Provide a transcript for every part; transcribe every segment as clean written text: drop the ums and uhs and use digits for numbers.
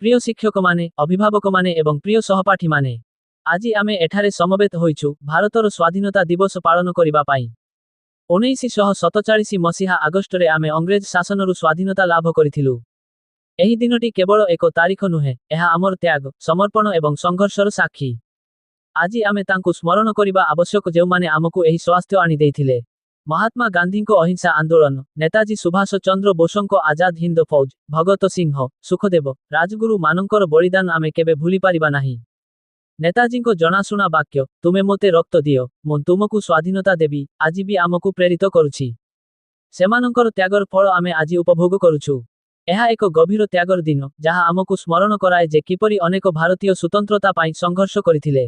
প্রিয় শিক্ষক মানে অভিভাবক মানে এবং প্রিয় সহপাঠী মানে আজি আমি এঠারে সমবেত হইছু ভারতর স্বাধীনতা দিবস পালন করিবা পাই 1947 মସିହା আগস্টରେ ଆମେ ଅଂଗ୍ରେଜ ଶାସନରୁ ସ୍ୱାଧୀନତା ଲାଭ କରିଥିଲୁ। ଏହି ଦିନଟି କେବଳ ଏକ ତାରିଖ ନୁହେଁ, ଏହା ଆମର ତ୍ୟାଗ, ସମର୍ପଣ ଏବଂ ସଂଘର୍ଷର ସାକ୍ଷୀ। ଆଜି ଆମେ ତାଙ୍କୁ ସ୍ମରଣ କରିବା ଆବଶ୍ୟକ ଯେଉଁମାନେ ଆମକୁ ଏହି ସ୍ୱାସ୍ଥ୍ୟ ଆଣି ଦେଇଥିଲେ। ମହାତ୍ମା ଗାନ୍ଧୀଙ୍କ ଅହିଂସା ଆନ୍ଦୋଳନ, ନେତାଜୀ ସୁଭାଷ ଚନ୍ଦ୍ର ବୋଷଙ୍କ ଆଜାଦ ହିନ୍ଦ ଫୌଜ, ଭଗତ ସିଂହ, ସୁଖଦେବ, ରାଜଗୁରୁ ମାନଙ୍କର ବଳିଦାନ ଆମେ କେବେ ଭୁଲି ପାରିବା ନାହିଁ। ନେତାଜୀଙ୍କ ଜଣାଶୁଣା ବାକ୍ୟ, ତୁମେ ମୋତେ ରକ୍ତ ଦିଅ, ମୁଁ ତୁମକୁ ସ୍ୱାଧୀନତା ଦେବି, ଆଜି ବି ଆମକୁ ପ୍ରେରିତ କରୁଛି। ସେମାନଙ୍କର ତ୍ୟାଗର ଫଳ ଆମେ ଆଜି ଉପଭୋଗ କରୁଛୁ। ଏହା ଏକ ଗଭୀର ତ୍ୟାଗର ଦିନ, ଯାହା ଆମକୁ ସ୍ମରଣ କରାଏ ଯେ କିପରି ଅନେକ ଭାରତୀୟ ସ୍ୱତନ୍ତ୍ରତା ପାଇଁ ସଂଘର୍ଷ କରିଥିଲେ।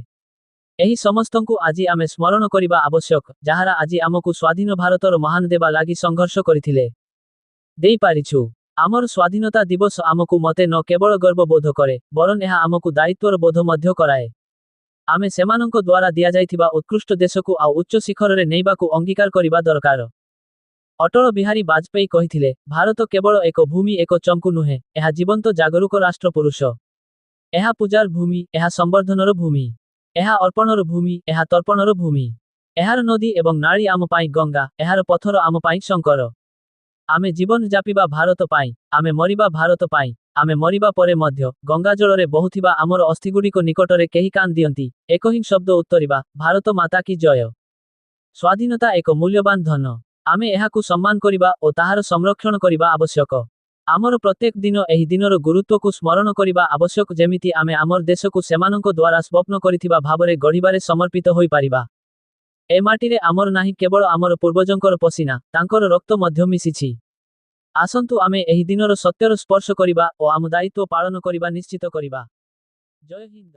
ଏହି ସମସ୍ତଙ୍କୁ ଆଜି ଆମେ ସ୍ମରଣ କରିବା ଆବଶ୍ୟକ, ଯାହାର ଆଜି ଆମକୁ ସ୍ୱାଧୀନ ଭାରତର ମହାନ ଦେବା ଲାଗି ସଂଘର୍ଷ କରିଥିଲେ। ଦେଇପାରିଛୁ। ଆମର ସ୍ୱାଧୀନତା ଦିବସ ଆମକୁ ମତେ ନ କେବଳ ଗର୍ବ ବୋଧ କରେ, ବରଂ ଏହା ଆମକୁ ଦାୟିତ୍ୱର ବୋଧ ମଧ୍ୟ କରାଏ। ଆମେ ସେମାନଙ୍କ ଦ୍ୱାରା ଦିଆଯାଇଥିବା ଉତ୍କୃଷ୍ଟ ଦେଶକୁ ଆଉ ଉଚ୍ଚ ଶିଖରରେ ନେଇବାକୁ ଅଙ୍ଗୀକାର କରିବା ଦରକାର। ଅଟଳ ବିହାରୀ ବାଜପେୟୀ କହିଥିଲେ, ଭାରତ କେବଳ ଏକ ଭୂମି, ଏକ ଚମ୍ପୁ ନୁହେଁ, ଏହା ଜୀବନ୍ତ ଜାଗରୁକ ରାଷ୍ଟ୍ରପୁରୁଷ। ଏହା ପୂଜାର ଭୂମି, ଏହା ସମ୍ବର୍ଦ୍ଧନର ଭୂମି। ଏହା ଅର୍ପଣର ଭୂମି, ଏହା ତର୍ପଣର ଭୂମି। ଏହାର ନଦୀ ଏବଂ ନାଳୀ ଆମ ପାଇଁ ଗଙ୍ଗା, ଏହାର ପଥର ଆମ ପାଇଁ ଶଙ୍କର। ଆମେ ଜୀବନ ଯାପିବା ଭାରତ ପାଇଁ, ଆମେ ମରିବା ଭାରତ ପାଇଁ, ଆମେ ମରିବା ପରେ ମଧ୍ୟ ଗଙ୍ଗାଜଳରେ ବହୁଥିବା ଆମର ଅସ୍ଥିଗୁଡ଼ିକ ନିକଟରେ କେହି କାନ ଦିଅନ୍ତି, ଏକ ହିଁ ଶବ୍ଦ ଉତ୍ତରିବା, ଭାରତ ମାତା କି ଜୟ। ସ୍ୱାଧୀନତା ଏକ ମୂଲ୍ୟବାନ ଧନ। ଆମେ ଏହାକୁ ସମ୍ମାନ କରିବା ଓ ତାହାର ସଂରକ୍ଷଣ କରିବା ଆବଶ୍ୟକ। ଆମର ପ୍ରତ୍ୟେକ ଦିନ ଏହି ଦିନର ଗୁରୁତ୍ୱକୁ ସ୍ମରଣ କରିବା ଆବଶ୍ୟକ ଯେମିତି ଆମେ ଆମର ଦେଶକୁ ସେମାନଙ୍କ ଦ୍ୱାରା ସ୍ୱପ୍ନ କରିଥିବା ଭାବରେ ଗଢ଼ିବାରେ ସମର୍ପିତ ହୋଇପାରିବା। ଏ ମାଟିରେ ଆମର ନାହିଁ କେବଳ ଆମର ପୂର୍ବଜଙ୍କର ପସିନା, ତାଙ୍କର ରକ୍ତ ମଧ୍ୟ ମିଶିଛି। ଆସନ୍ତୁ ଆମେ ଏହି ଦିନର ସତ୍ୟର ସ୍ପର୍ଶ କରିବା ଓ ଆମ ଦାୟିତ୍ୱ ପାଳନ କରିବା ନିଶ୍ଚିତ କରିବା। ଜୟ ହିନ୍ଦ।